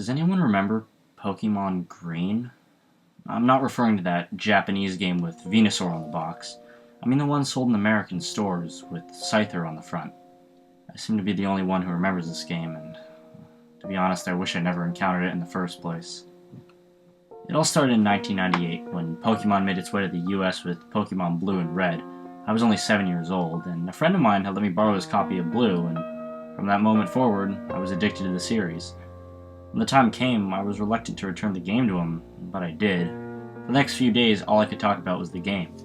Does anyone remember Pokemon Green? I'm not referring to that Japanese game with Venusaur on the box. I mean the one sold in American stores with Scyther on the front. I seem to be the only one who remembers this game, and to be honest, I wish I never encountered it in the first place. It all started in 1998 when Pokemon made its way to the US with Pokemon Blue and Red. I was only 7 years old, and a friend of mine had let me borrow his copy of Blue, and from that moment forward, I was addicted to the series. When the time came, I was reluctant to return the game to him, but I did. For the next few days, all I could talk about was the game.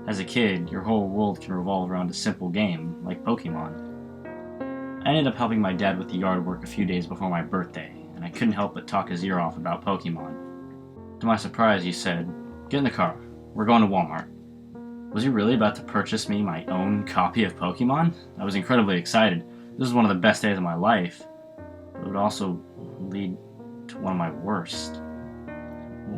As a kid, your whole world can revolve around a simple game, like Pokemon. I ended up helping my dad with the yard work a few days before my birthday, and I couldn't help but talk his ear off about Pokemon. To my surprise, he said, "Get in the car. We're going to Walmart." Was he really about to purchase me my own copy of Pokemon? I was incredibly excited. This was one of the best days of my life. But it would also lead to one of my worst.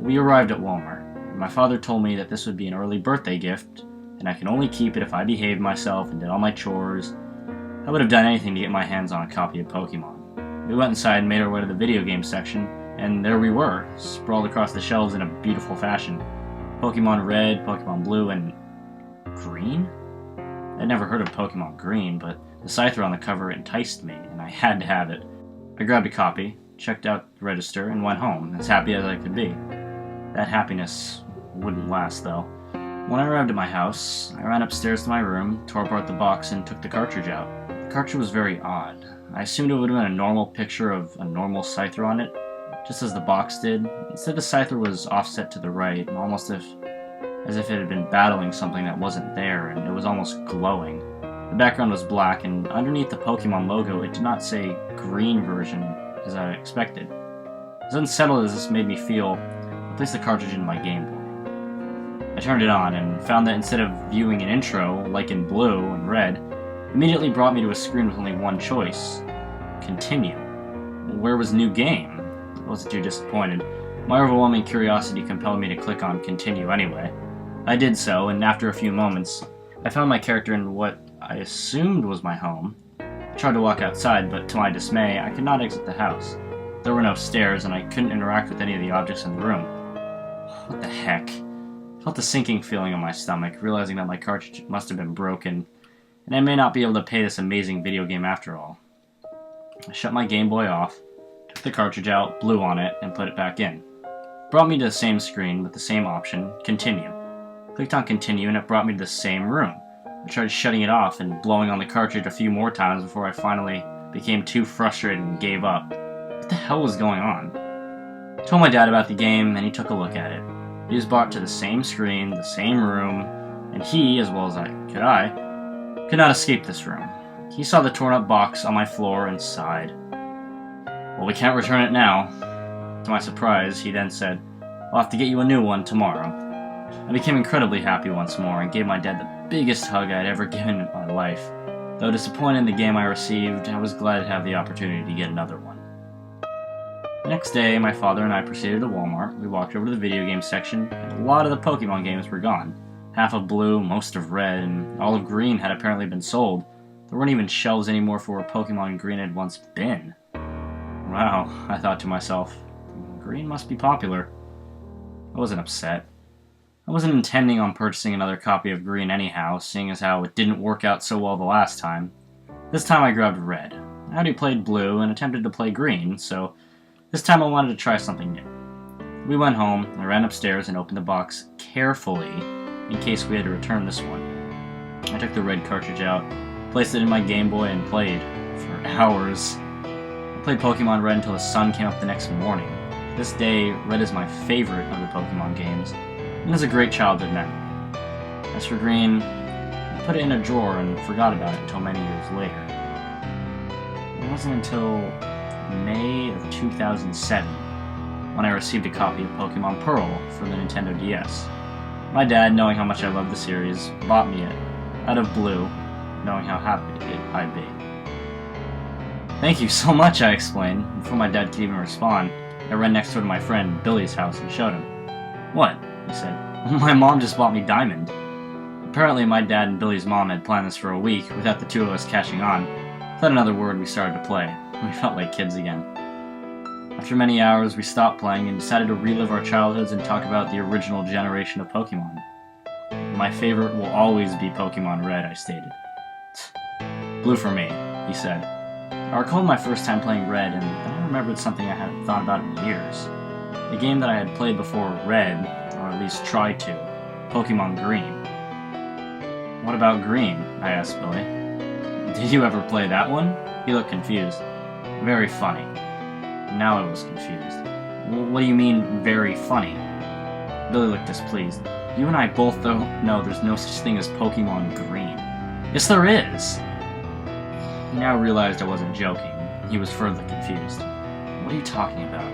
We arrived at Walmart, and my father told me that this would be an early birthday gift, and I could only keep it if I behaved myself and did all my chores. I would have done anything to get my hands on a copy of Pokemon. We went inside and made our way to the video game section, and there we were, sprawled across the shelves in a beautiful fashion. Pokemon Red, Pokemon Blue, and Green? I'd never heard of Pokemon Green, but the Scyther on the cover enticed me, and I had to have it. I grabbed a copy, checked out the register, and went home, as happy as I could be. That happiness wouldn't last, though. When I arrived at my house, I ran upstairs to my room, tore apart the box, and took the cartridge out. The cartridge was very odd. I assumed it would have been a normal picture of a normal Scyther on it, just as the box did. Instead, the Scyther was offset to the right, almost as if it had been battling something that wasn't there, and it was almost glowing. The background was black, and underneath the Pokemon logo, it did not say green version as I expected. As unsettled as this made me feel, I placed the cartridge in my Game Boy. I turned it on and found that instead of viewing an intro, like in Blue and Red, it immediately brought me to a screen with only one choice: continue. Where was new game? I wasn't too disappointed. My overwhelming curiosity compelled me to click on continue anyway. I did so, and after a few moments, I found my character in what I assumed was my home. I tried to walk outside, but to my dismay, I could not exit the house. There were no stairs, and I couldn't interact with any of the objects in the room. What the heck? I felt a sinking feeling in my stomach, realizing that my cartridge must have been broken, and I may not be able to pay this amazing video game after all. I shut my Game Boy off, took the cartridge out, blew on it, and put it back in. It brought me to the same screen with the same option, continue. Clicked on continue, and it brought me to the same room. I tried shutting it off and blowing on the cartridge a few more times before I finally became too frustrated and gave up. What the hell was going on? I told my dad about the game, and he took a look at it. He was brought to the same screen, the same room, and he, as well as I, could not escape this room. He saw the torn up box on my floor and sighed. "Well, we can't return it now." To my surprise, he then said, "I'll have to get you a new one tomorrow." I became incredibly happy once more and gave my dad the biggest hug I'd ever given in my life. Though disappointed in the game I received, I was glad to have the opportunity to get another one. The next day, my father and I proceeded to Walmart. We walked over to the video game section, and a lot of the Pokemon games were gone. Half of Blue, most of Red, and all of Green had apparently been sold. There weren't even shelves anymore for where Pokemon Green had once been. Wow, I thought to myself, Green must be popular. I wasn't upset. I wasn't intending on purchasing another copy of Green anyhow, seeing as how it didn't work out so well the last time. This time I grabbed Red. I already played Blue and attempted to play Green, so this time I wanted to try something new. We went home, I ran upstairs and opened the box carefully in case we had to return this one. I took the Red cartridge out, placed it in my Game Boy, and played for hours. I played Pokemon Red until the sun came up the next morning. To this day, Red is my favorite of the Pokemon games, and is a great childhood memory. As for Green, I put it in a drawer and forgot about it until many years later. It wasn't until May of 2007 when I received a copy of Pokemon Pearl for the Nintendo DS. My dad, knowing how much I loved the series, bought me it, out of Blue, knowing how happy I'd be. "Thank you so much," I explained. Before my dad could even respond, I ran next door to my friend Billy's house and showed him. "What?" he said. "My mom just bought me Diamond." Apparently my dad and Billy's mom had planned this for a week, without the two of us catching on. Without another word, we started to play. We felt like kids again. I After many hours, we stopped playing and decided to relive our childhoods and talk about the original generation of Pokémon. My favorite will always be Pokémon Red, I stated. Blue for me, he said. I recalled my first time playing Red, and then I remembered something I hadn't thought about in years. The game that I had played before Red, or at least tried to, Pokémon Green. What about Green? I asked Billy. Did you ever play that one? He looked confused. Very funny. Now I was confused. What do you mean, very funny? Billy looked displeased. You and I both know there's no such thing as Pokémon Green. Yes, there is! He now realized I wasn't joking. He was further confused. What are you talking about?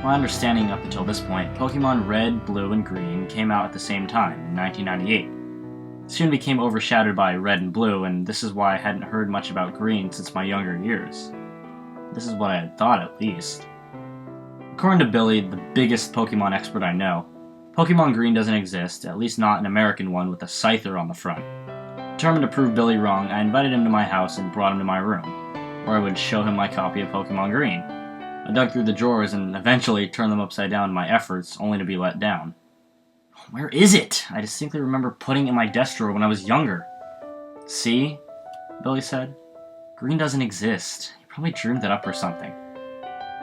My understanding up until this point, Pokémon Red, Blue, and Green came out at the same time, in 1998. It soon became overshadowed by Red and Blue, and this is why I hadn't heard much about Green since my younger years. This is what I had thought, at least. According to Billy, the biggest Pokemon expert I know, Pokemon Green doesn't exist, at least not an American one with a Scyther on the front. Determined to prove Billy wrong, I invited him to my house and brought him to my room, where I would show him my copy of Pokemon Green. I dug through the drawers and eventually turned them upside down in my efforts, only to be let down. Where is it? I distinctly remember putting it in my desk drawer when I was younger. See? Billy said. Green doesn't exist. You probably dreamed it up or something.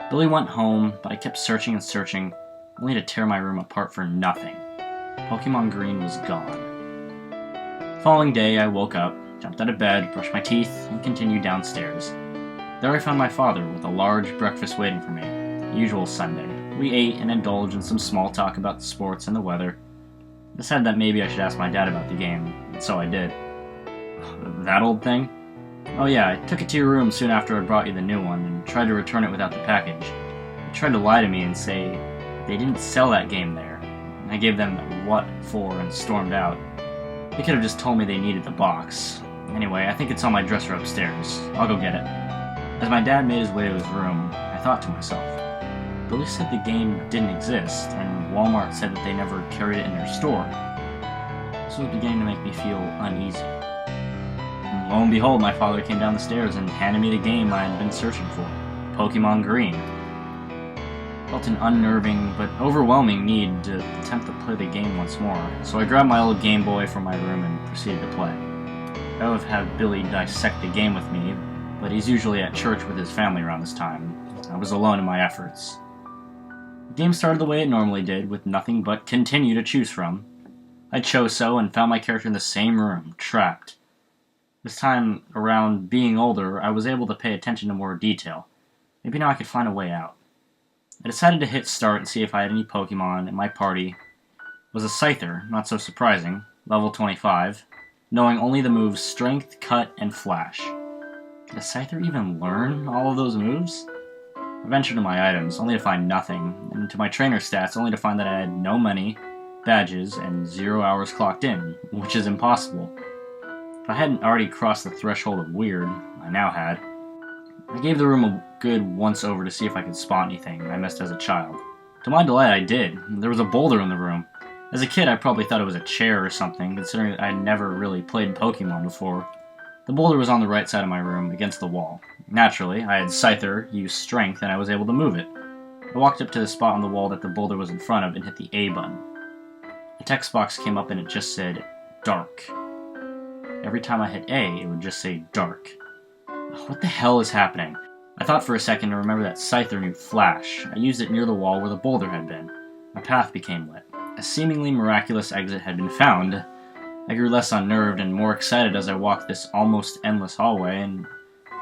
Billy went home, but I kept searching and searching, only to tear my room apart for nothing. Pokemon Green was gone. The following day, I woke up, jumped out of bed, brushed my teeth, and continued downstairs. There I found my father with a large breakfast waiting for me, the usual Sunday. We ate and indulged in some small talk about the sports and the weather. I decided that maybe I should ask my dad about the game, and so I did. That old thing? Oh yeah, I took it to your room soon after I brought you the new one, and tried to return it without the package. They tried to lie to me and say they didn't sell that game there. I gave them the what for and stormed out. They could have just told me they needed the box. Anyway, I think it's on my dresser upstairs. I'll go get it. As my dad made his way to his room, I thought to myself, Billy said the game didn't exist, and Walmart said that they never carried it in their store. This was beginning to make me feel uneasy. And lo and behold, my father came down the stairs and handed me the game I had been searching for, Pokémon Green. I felt an unnerving but overwhelming need to attempt to play the game once more, so I grabbed my old Game Boy from my room and proceeded to play. I would have had Billy dissect the game with me, but he's usually at church with his family around this time. I was alone in my efforts. The game started the way it normally did, with nothing but continue to choose from. I chose so and found my character in the same room, trapped. This time around, being older, I was able to pay attention to more detail. Maybe now I could find a way out. I decided to hit start and see if I had any Pokemon, and my party was a Scyther, not so surprising, level 25, knowing only the moves Strength, Cut, and Flash. Did a Scyther even learn all of those moves? I ventured to my items, only to find nothing, and to my trainer stats, only to find that I had no money, badges, and 0 hours clocked in, which is impossible. If I hadn't already crossed the threshold of weird, I now had. I gave the room a good once-over to see if I could spot anything I missed as a child. To my delight, I did. There was a boulder in the room. As a kid, I probably thought it was a chair or something, considering that I had never really played Pokemon before. The boulder was on the right side of my room, against the wall. Naturally, I had Scyther, used Strength, and I was able to move it. I walked up to the spot on the wall that the boulder was in front of and hit the A button. A text box came up and it just said, Dark. Every time I hit A, it would just say Dark. What the hell is happening? I thought for a second and remembered that Scyther knew Flash. I used it near the wall where the boulder had been. My path became lit. A seemingly miraculous exit had been found. I grew less unnerved and more excited as I walked this almost endless hallway, and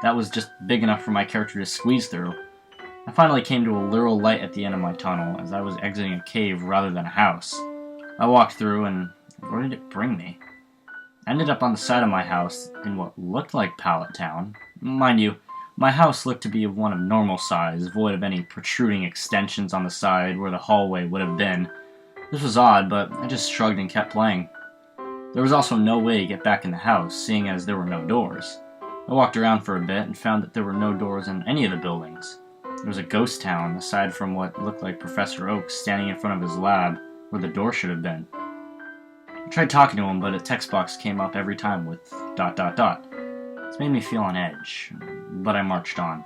that was just big enough for my character to squeeze through. I finally came to a literal light at the end of my tunnel, as I was exiting a cave rather than a house. I walked through, and where did it bring me? I ended up on the side of my house in what looked like Pallet Town. Mind you, my house looked to be one of normal size, void of any protruding extensions on the side where the hallway would have been. This was odd, but I just shrugged and kept playing. There was also no way to get back in the house, seeing as there were no doors. I walked around for a bit and found that there were no doors in any of the buildings. There was a ghost town, aside from what looked like Professor Oak standing in front of his lab, where the door should have been. I tried talking to him, but a text box came up every time with ... This made me feel on edge, but I marched on.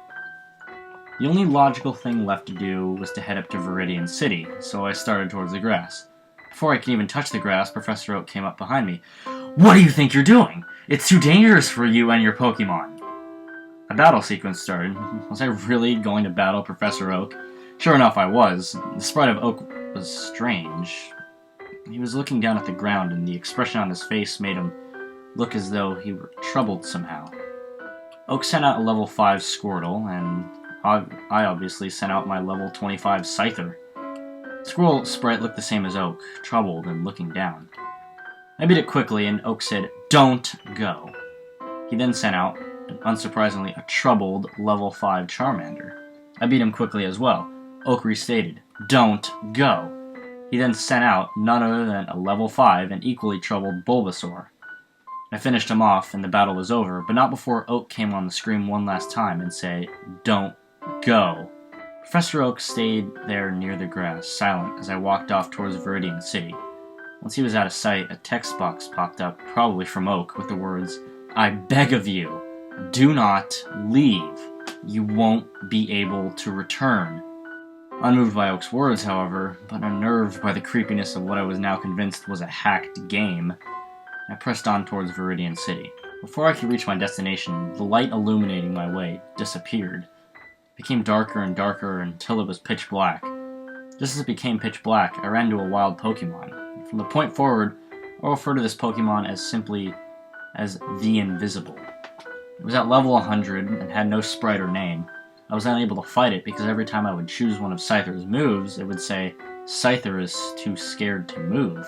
The only logical thing left to do was to head up to Viridian City, so I started towards the grass. Before I could even touch the grass, Professor Oak came up behind me. "What do you think you're doing? It's too dangerous for you and your Pokémon." A battle sequence started. Was I really going to battle Professor Oak? Sure enough, I was. The sprite of Oak was strange. He was looking down at the ground, and the expression on his face made him look as though he were troubled somehow. Oak sent out a level 5 Squirtle, and I obviously sent out my level 25 Scyther. Squirrel sprite looked the same as Oak, troubled and looking down. I beat it quickly, and Oak said, "Don't go." He then sent out, unsurprisingly, a troubled level 5 Charmander. I beat him quickly as well. Oak restated, "Don't go." He then sent out none other than a level 5 and equally troubled Bulbasaur. I finished him off, and the battle was over, but not before Oak came on the screen one last time and said, "Don't go." Professor Oak stayed there near the grass, silent, as I walked off towards Viridian City. Once he was out of sight, a text box popped up, probably from Oak, with the words, "I beg of you, do not leave. You won't be able to return." Unmoved by Oak's words, however, but unnerved by the creepiness of what I was now convinced was a hacked game, I pressed on towards Viridian City. Before I could reach my destination, the light illuminating my way disappeared. It became darker and darker until it was pitch black. Just as it became pitch black, I ran into a wild Pokemon. From the point forward, I'll refer to this Pokemon as simply as the Invisible. It was at level 100 and had no sprite or name. I was unable to fight it because every time I would choose one of Scyther's moves, it would say, "Scyther is too scared to move."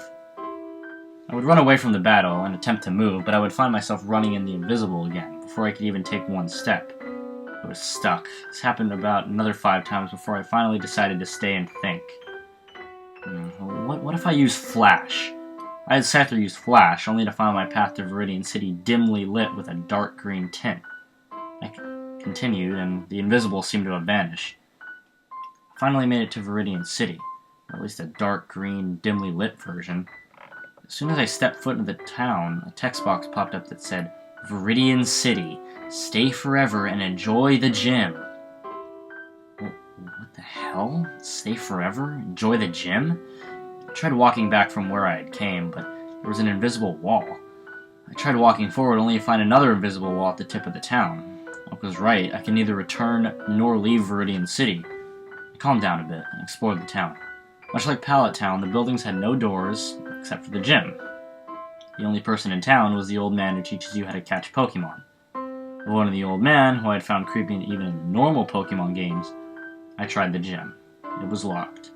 I would run away from the battle and attempt to move, but I would find myself running in the Invisible again before I could even take one step. I was stuck. This happened about another 5 times before I finally decided to stay and think. What if I use Flash? I had Scyther use Flash, only to find my path to Viridian City dimly lit with a dark green tint. I continued, and the Invisible seemed to have vanished. I finally made it to Viridian City, or at least a dark green, dimly lit version. As soon as I stepped foot into the town, a text box popped up that said, "Viridian City. Stay forever and enjoy the gym." What the hell? Stay forever? Enjoy the gym? I tried walking back from where I had came, but there was an invisible wall. I tried walking forward only to find another invisible wall at the tip of the town. Oak was right. I can neither return nor leave Viridian City. I calmed down a bit and explored the town. Much like Pallet Town, the buildings had no doors except for the gym. The only person in town was the old man who teaches you how to catch Pokemon. The one of the old man, who I had found creepy even in the normal Pokemon games, I tried the gym. It was locked.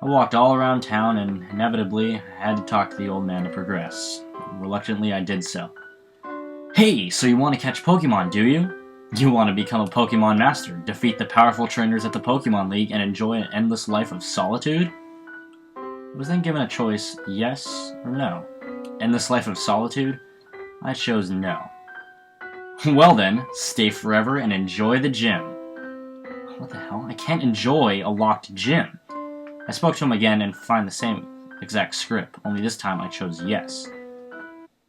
I walked all around town and, inevitably, I had to talk to the old man to progress. Reluctantly, I did so. "Hey, so you want to catch Pokemon, do you? You want to become a Pokemon Master, defeat the powerful trainers at the Pokemon League, and enjoy an endless life of solitude?" I was then given a choice, yes or no. Endless life of solitude? I chose no. "Well then, stay forever and enjoy the gym." What the hell? I can't enjoy a locked gym. I spoke to him again and found the same exact script, only this time I chose yes.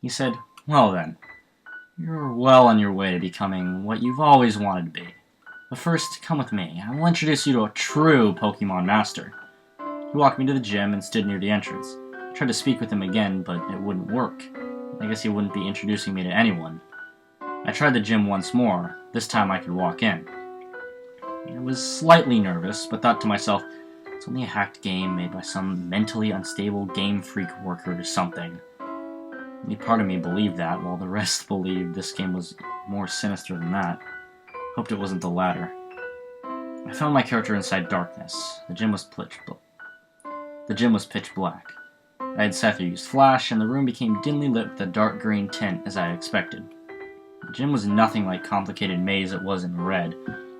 He said, "Well then, you're well on your way to becoming what you've always wanted to be. But first, come with me. I will introduce you to a true Pokemon Master." He walked me to the gym and stood near the entrance. I tried to speak with him again, but it wouldn't work. I guess he wouldn't be introducing me to anyone. I tried the gym once more. This time I could walk in. I was slightly nervous, but thought to myself, it's only a hacked game made by some mentally unstable Game Freak worker or something. Only part of me believed that, while the rest believed this game was more sinister than that. Hoped it wasn't the latter. I found my character inside darkness. The gym was pitch black. I had Scyther use Flash, and the room became dimly lit with a dark green tint, as I had expected. The gym was nothing like complicated maze it was in Red.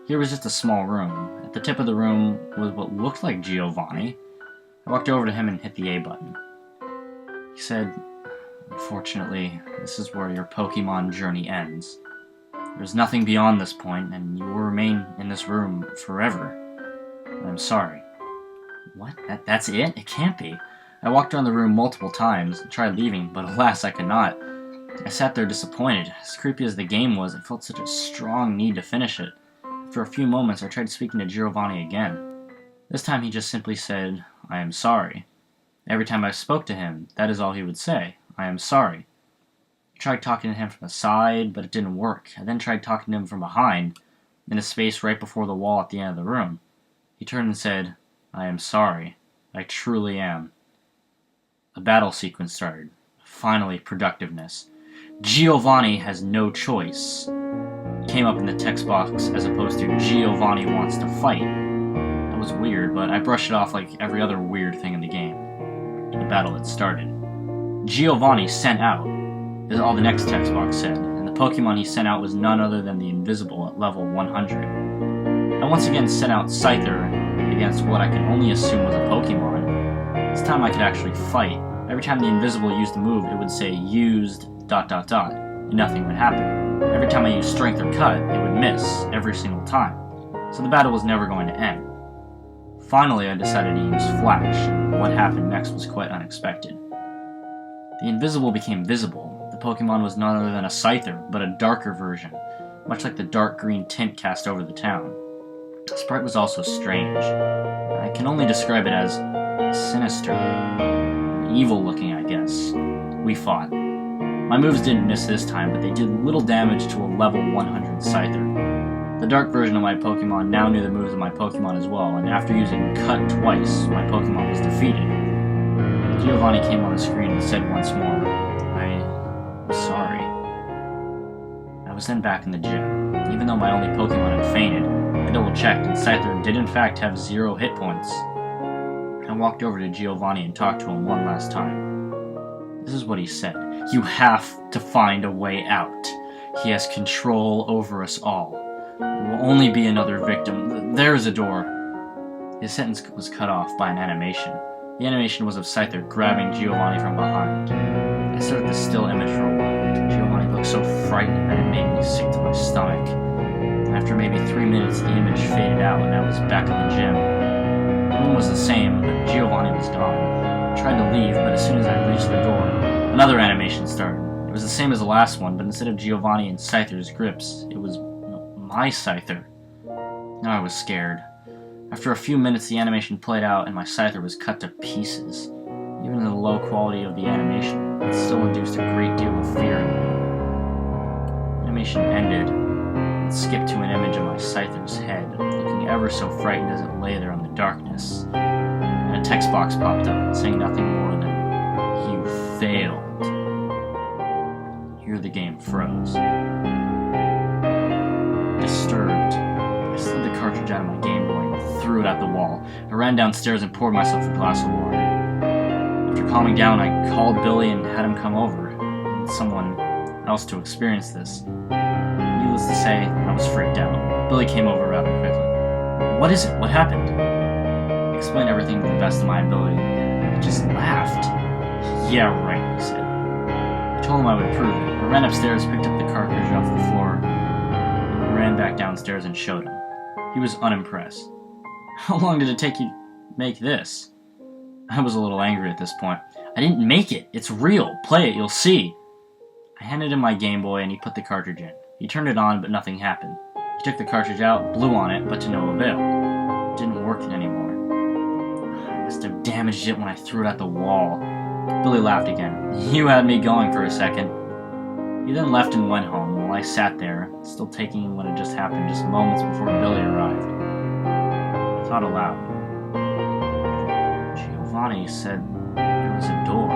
Here was just a small room. At the tip of the room was what looked like Giovanni. I walked over to him and hit the A button. He said, "Unfortunately, this is where your Pokemon journey ends. There's nothing beyond this point, and you will remain in this room forever. I'm sorry." What? That's it? It can't be. I walked around the room multiple times and tried leaving, but alas, I could not. I sat there disappointed. As creepy as the game was, I felt such a strong need to finish it. I After a few moments, I tried speaking to Giovanni again. This time he just simply said, "I am sorry." Every time I spoke to him, that is all he would say, "I am sorry." I tried talking to him from the side, but it didn't work. I then tried talking to him from behind, in a space right before the wall at the end of the room. He turned and said, "I am sorry. I truly am." A battle sequence started. Finally, productiveness. Giovanni has no choice. It came up in the text box as opposed to Giovanni wants to fight. That was weird, but I brushed it off like every other weird thing in the game. The battle had started. Giovanni sent out, is all the next text box said, and the Pokemon he sent out was none other than the Invisible at level 100. I once again sent out Scyther against what I can only assume was a Pokemon. This time I could actually fight. Every time the Invisible used a move, it would say used ... and nothing would happen. Every time I used Strength or Cut, it would miss, every single time. So the battle was never going to end. Finally, I decided to use Flash, and what happened next was quite unexpected. The Invisible became visible. The Pokemon was none other than a Scyther, but a darker version, much like the dark green tint cast over the town. The sprite was also strange. I can only describe it as sinister. Evil looking, I guess. We fought. My moves didn't miss this time, but they did little damage to a level 100 Scyther. The dark version of my Pokemon now knew the moves of my Pokemon as well, and after using Cut twice, my Pokemon was defeated. Giovanni came on the screen and said once more, "I'm sorry." I was then back in the gym. Even though my only Pokemon had fainted, I double-checked, and Scyther did in fact have 0 hit points. I walked over to Giovanni and talked to him one last time. This is what he said. "You have to find a way out. He has control over us all. There will only be another victim. There's a door." His sentence was cut off by an animation. The animation was of Scyther grabbing Giovanni from behind. I stared at the still image for a while. Giovanni looked so frightened that it made me sick to my stomach. After maybe 3 minutes, the image faded out and I was back in the gym. The room was the same, but Giovanni was gone. I tried to leave, but as soon as I reached the door, another animation started. It was the same as the last one, but instead of Giovanni in Scyther's grips, it was my Scyther. Now I was scared. After a few minutes, the animation played out and my Scyther was cut to pieces. Even in the low quality of the animation, it still induced a great deal of fear in me. The animation ended and skipped to an image of my Scyther's head, looking ever so frightened as it lay there in the darkness. And a text box popped up, saying nothing more than, "You failed." Here the game froze. Disturbed, I slid the cartridge out of my Game Boy and threw it at the wall. I ran downstairs and poured myself a glass of water. After calming down, I called Billy and had him come over, and someone else to experience this. Needless to say, I was freaked out. Billy came over rather quickly. "What is it? What happened?" I explained everything to the best of my ability. He just laughed. "Yeah, right," he said. I told him I would prove it. I ran upstairs, picked up the cartridge off the floor, and ran back downstairs and showed him. He was unimpressed. "How long did it take you to make this?" I was a little angry at this point. "I didn't make it. It's real. Play it. You'll see." I handed him my Game Boy and he put the cartridge in. He turned it on, but nothing happened. He took the cartridge out, blew on it, but to no avail. It didn't work anymore. I must have damaged it when I threw it at the wall. Billy laughed again. "You had me going for a second." He then left and went home, while I sat there, still taking in what had just happened just moments before Billy arrived. I thought aloud. Giovanni said there was a door.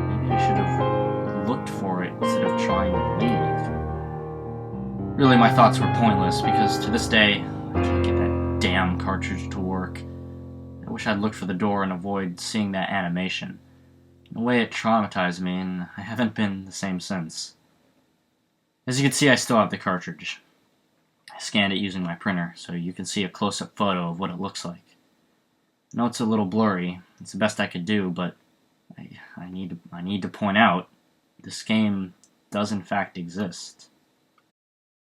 Maybe I should have looked for it instead of trying to leave. Really, my thoughts were pointless, because to this day, I can't get that damn cartridge to work. I wish I'd looked for the door and avoid seeing that animation. In a way, it traumatized me, and I haven't been the same since. As you can see, I still have the cartridge. I scanned it using my printer, so you can see a close-up photo of what it looks like. I know it's a little blurry. It's the best I could do, but I need to point out, this game does in fact exist.